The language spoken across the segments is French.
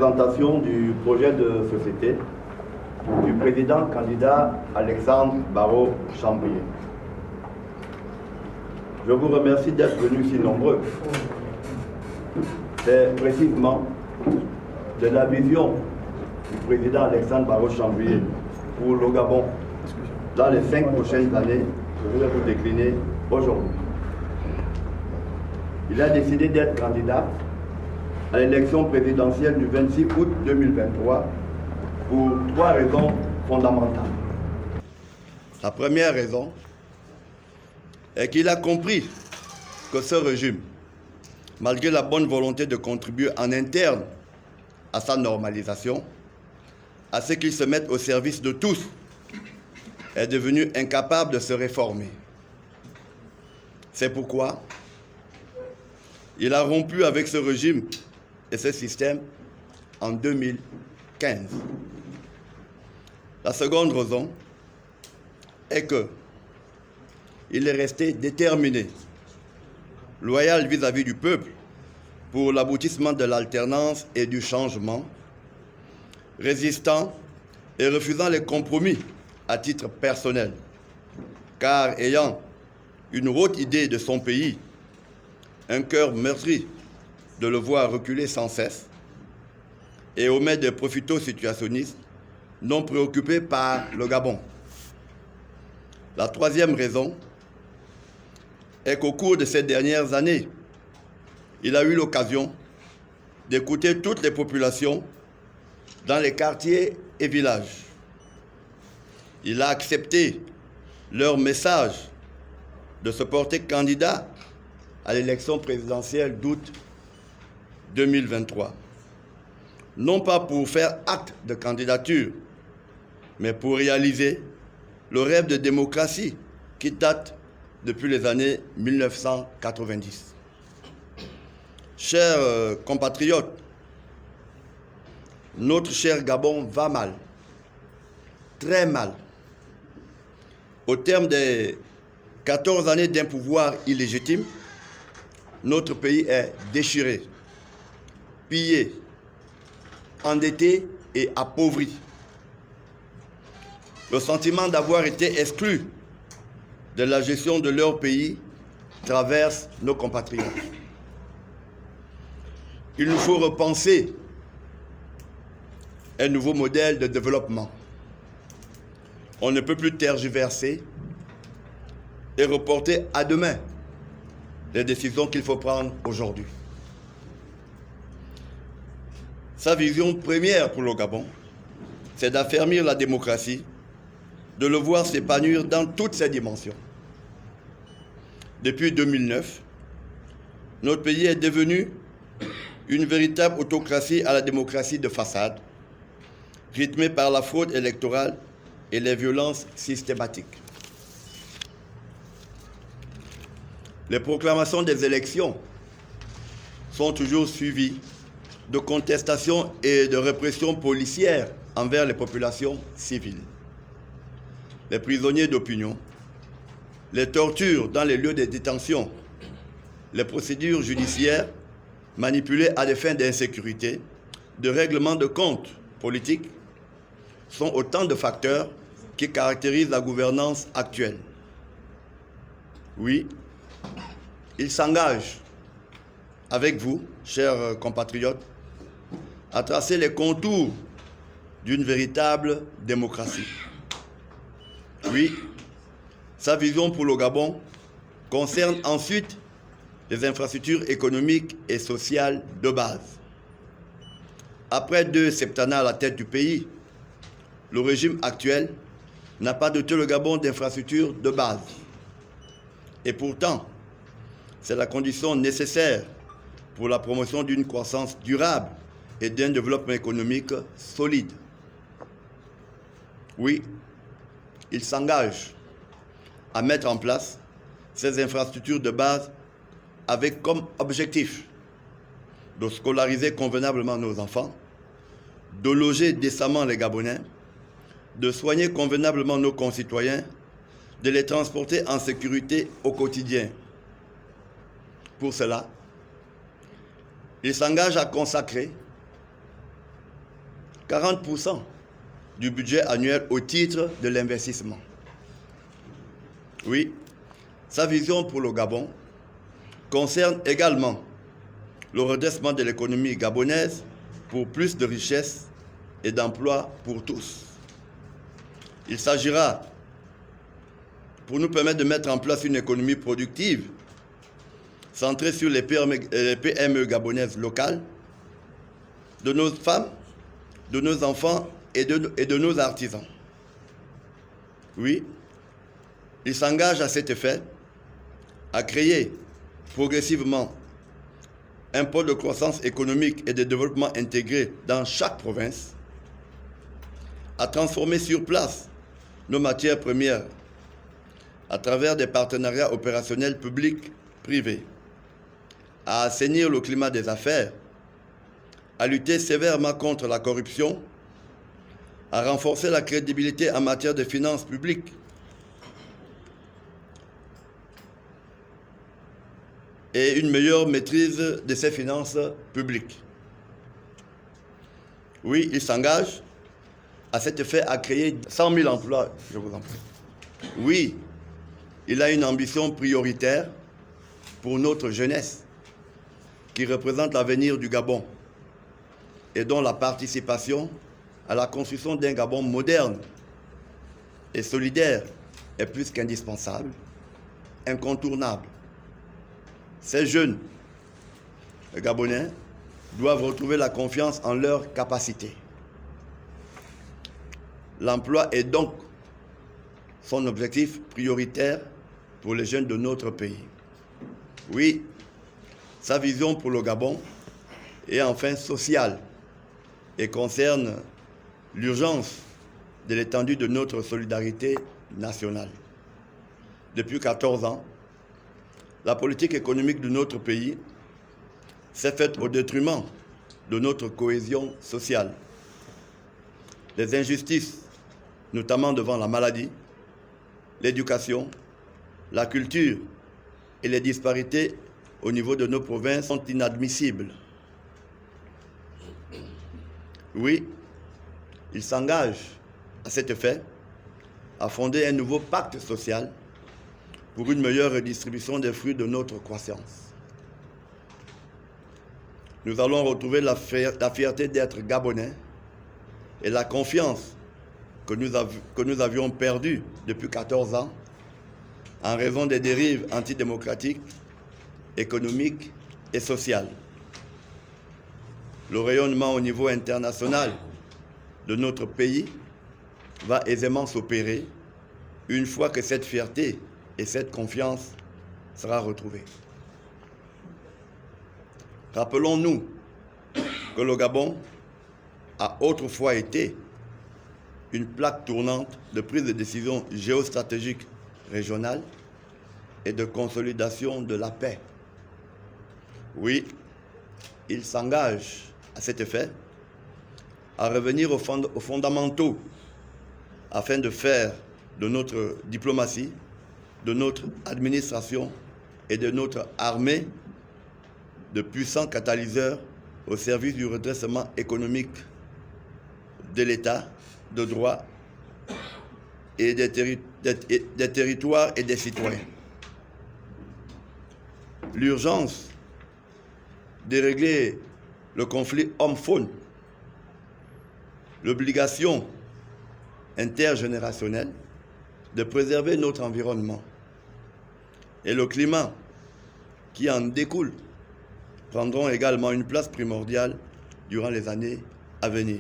présentation du projet de société du président candidat Alexandre Barrot Chambrier. Je vous remercie d'être venus si nombreux. C'est précisément de la vision du président Alexandre Barrot Chambrier pour le Gabon dans les 5 prochaines années que je vais vous décliner aujourd'hui. Il a décidé d'être candidat à l'élection présidentielle du 26 août 2023 pour 3 raisons fondamentales. La première raison est qu'il a compris que ce régime, malgré la bonne volonté de contribuer en interne à sa normalisation, à ce qu'il se mette au service de tous, est devenu incapable de se réformer. C'est pourquoi il a rompu avec ce régime et ce système en 2015. La seconde raison est qu'il est resté déterminé, loyal vis-à-vis du peuple pour l'aboutissement de l'alternance et du changement, résistant et refusant les compromis à titre personnel, car ayant une haute idée de son pays, un cœur meurtri de le voir reculer sans cesse, et omet des profito-situationnistes non préoccupés par le Gabon. La troisième raison est qu'au cours de ces dernières années, il a eu l'occasion d'écouter toutes les populations dans les quartiers et villages. Il a accepté leur message de se porter candidat à l'élection présidentielle d'août 2023. Non pas pour faire acte de candidature, mais pour réaliser le rêve de démocratie qui date depuis les années 1990. Chers compatriotes, notre cher Gabon va mal, très mal. Au terme des 14 années d'un pouvoir illégitime, notre pays est déchiré, pillé, endetté et appauvri. Le sentiment d'avoir été exclu de la gestion de leur pays traverse nos compatriotes. Il nous faut repenser un nouveau modèle de développement. On ne peut plus tergiverser et reporter à demain les décisions qu'il faut prendre aujourd'hui. Sa vision première pour le Gabon, c'est d'affermir la démocratie, de le voir s'épanouir dans toutes ses dimensions. Depuis 2009, notre pays est devenu une véritable autocratie à la démocratie de façade, rythmée par la fraude électorale et les violences systématiques. Les proclamations des élections sont toujours suivies de contestations et de répression policière envers les populations civiles. Les prisonniers d'opinion, les tortures dans les lieux de détention, les procédures judiciaires manipulées à des fins d'insécurité, de règlement de comptes politiques, sont autant de facteurs qui caractérisent la gouvernance actuelle. Oui, il s'engage avec vous, chers compatriotes, à tracer les contours d'une véritable démocratie. Oui, sa vision pour le Gabon concerne ensuite les infrastructures économiques et sociales de base. Après 2 septennats à la tête du pays, le régime actuel n'a pas doté le Gabon d'infrastructures de base. Et pourtant, c'est la condition nécessaire pour la promotion d'une croissance durable et d'un développement économique solide. Oui, il s'engage à mettre en place ces infrastructures de base avec comme objectif de scolariser convenablement nos enfants, de loger décemment les Gabonais, de soigner convenablement nos concitoyens, de les transporter en sécurité au quotidien. Pour cela, il s'engage à consacrer 40% du budget annuel au titre de l'investissement. Oui, sa vision pour le Gabon concerne également le redressement de l'économie gabonaise pour plus de richesses et d'emplois pour tous. Il s'agira, pour nous permettre de mettre en place une économie productive centrée sur les PME gabonaises locales, de nos femmes, de nos enfants et de nos artisans. Oui, il s'engage à cet effet à créer progressivement un pôle de croissance économique et de développement intégré dans chaque province, à transformer sur place nos matières premières à travers des partenariats opérationnels publics-privés, à assainir le climat des affaires, à lutter sévèrement contre la corruption, à renforcer la crédibilité en matière de finances publiques et une meilleure maîtrise de ces finances publiques. Oui, il s'engage à cet effet à créer 100 000 emplois, je vous en prie. Oui, il a une ambition prioritaire pour notre jeunesse, qui représente l'avenir du Gabon et dont la participation à la construction d'un Gabon moderne et solidaire est plus qu'indispensable, incontournable. Ces jeunes Gabonais doivent retrouver la confiance en leurs capacités. L'emploi est donc son objectif prioritaire pour les jeunes de notre pays. Oui, sa vision pour le Gabon est enfin sociale et concerne l'urgence de l'étendue de notre solidarité nationale. Depuis 14 ans, la politique économique de notre pays s'est faite au détriment de notre cohésion sociale. Les injustices, notamment devant la maladie, l'éducation, la culture et les disparités au niveau de nos provinces sont inadmissibles. Oui, il s'engage à cet effet à fonder un nouveau pacte social pour une meilleure redistribution des fruits de notre croissance. Nous allons retrouver la fierté d'être Gabonais et la confiance que nous avions perdue depuis 14 ans en raison des dérives antidémocratiques, économiques et sociales. Le rayonnement au niveau international de notre pays va aisément s'opérer une fois que cette fierté et cette confiance sera retrouvée. Rappelons-nous que le Gabon a autrefois été une plaque tournante de prise de décision géostratégique régionale et de consolidation de la paix. Oui, il s'engage à cet effet à revenir aux fondamentaux afin de faire de notre diplomatie, de notre administration et de notre armée de puissants catalyseurs au service du redressement économique de l'État, de droit et des territoires et des citoyens. L'urgence de régler le conflit homme-faune, l'obligation intergénérationnelle de préserver notre environnement et le climat qui en découle prendront également une place primordiale durant les années à venir.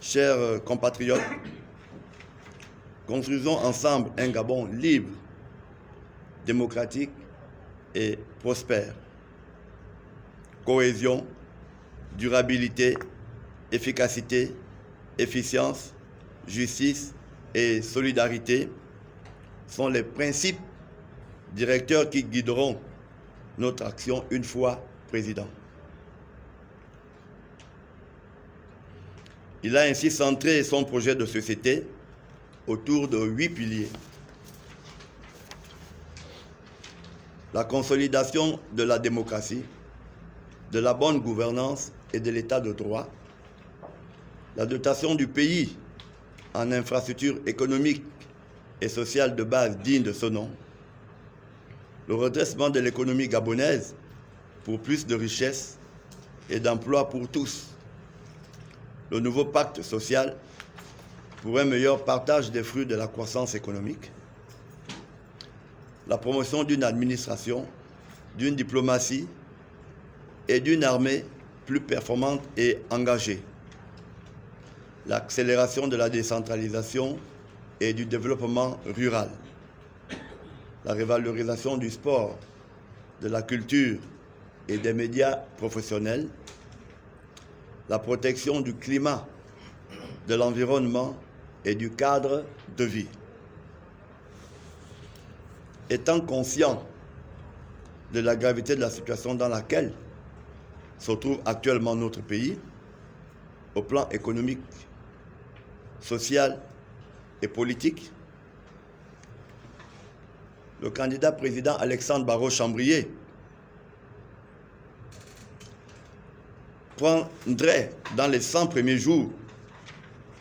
Chers compatriotes, construisons ensemble un Gabon libre, démocratique et prospère. Cohésion, durabilité, efficacité, efficience, justice et solidarité sont les principes directeurs qui guideront notre action une fois président. Il a ainsi centré son projet de société autour de 8 piliers. La consolidation de la démocratie, de la bonne gouvernance et de l'état de droit, la dotation du pays en infrastructures économiques et sociales de base dignes de ce nom, le redressement de l'économie gabonaise pour plus de richesses et d'emplois pour tous, le nouveau pacte social pour un meilleur partage des fruits de la croissance économique, la promotion d'une administration, d'une diplomatie et d'une armée plus performante et engagée, l'accélération de la décentralisation et du développement rural, la révalorisation du sport, de la culture et des médias professionnels, la protection du climat, de l'environnement et du cadre de vie. Étant conscient de la gravité de la situation dans laquelle se trouve actuellement notre pays, au plan économique, social et politique, le candidat président Alexandre Barrot-Chambrier prendrait dans les 100 premiers jours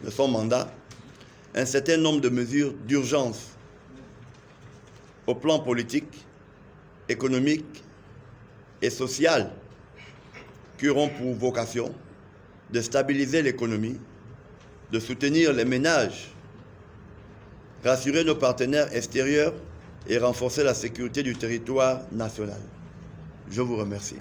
de son mandat un certain nombre de mesures d'urgence au plan politique, économique et social qui auront pour vocation de stabiliser l'économie, de soutenir les ménages, rassurer nos partenaires extérieurs et renforcer la sécurité du territoire national. Je vous remercie.